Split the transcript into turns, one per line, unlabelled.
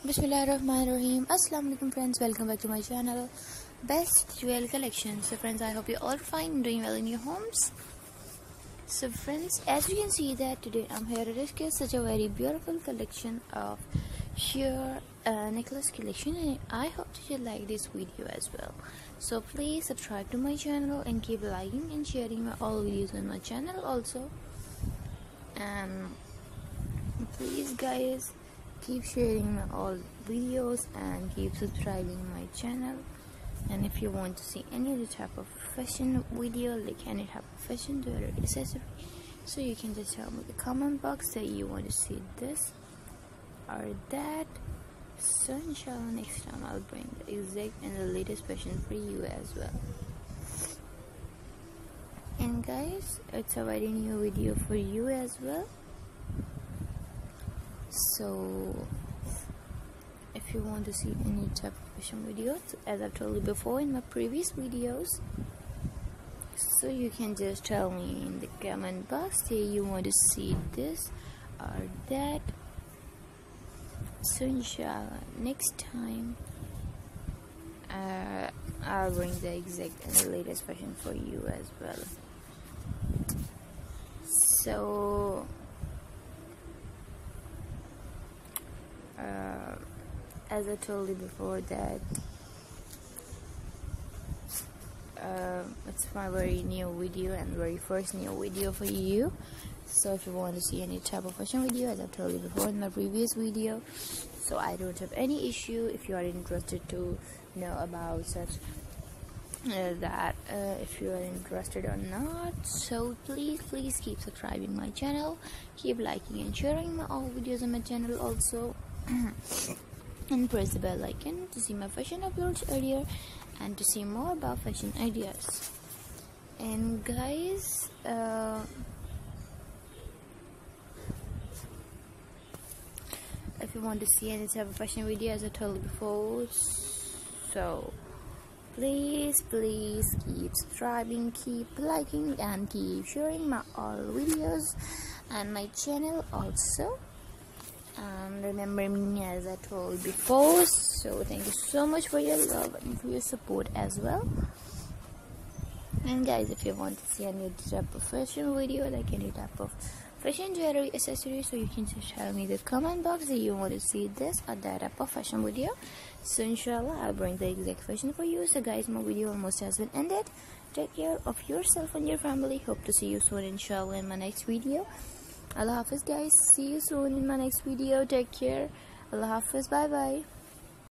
Bismillahirrahmanirrahim. Assalamu alaikum friends, welcome back to my channel Best Jewel Collection. So friends, I hope you're all fine, doing well in your homes. So friends, as you can see that today I'm here to discuss such a very beautiful collection of sheer necklace collection, and I hope that you like this video as well. So please subscribe to my channel and keep liking and sharing my all videos on my channel also. And please guys, keep sharing my all videos and keep subscribing my channel. And if you want to see any other type of fashion video, like any type of fashion jewelry accessory, so you can just tell me in the comment box that you want to see this or that. So inshallah next time I'll bring the exact and the latest fashion for you as well. And guys, it's a very new video for you as well. So if you want to see any type of fashion videos, as I've told you before in my previous videos, so you can just tell me in the comment box that you want to see this or that. So inshallah next time I'll bring the exact and the latest fashion for you as well. So as I told you before that it's my very new video and very first new video for you. So if you want to see any type of fashion video, as I told you before in my previous video, so I don't have any issue if you are interested to know about such that if you are interested or not. So please keep subscribing my channel, keep liking and sharing my all videos on my channel also. And press the bell icon to see my fashion uploads earlier and to see more about fashion ideas. And guys, if you want to see any type of fashion video, as I told you before, so please keep subscribing, keep liking and keep sharing my all videos and my channel also. Remember me as I told before. So thank you so much for your love and for your support as well. And guys, if you want to see any type of fashion video, like any type of fashion jewelry accessory, so you can just tell me in the comment box that you want to see this or that type of fashion video. So inshallah I'll bring the exact fashion for you. So guys, my video almost has been ended. Take care of yourself and your family. Hope to see you soon inshallah in my next video. Allah Hafiz guys, see you soon in my next video. Take care. Allah Hafiz, bye bye.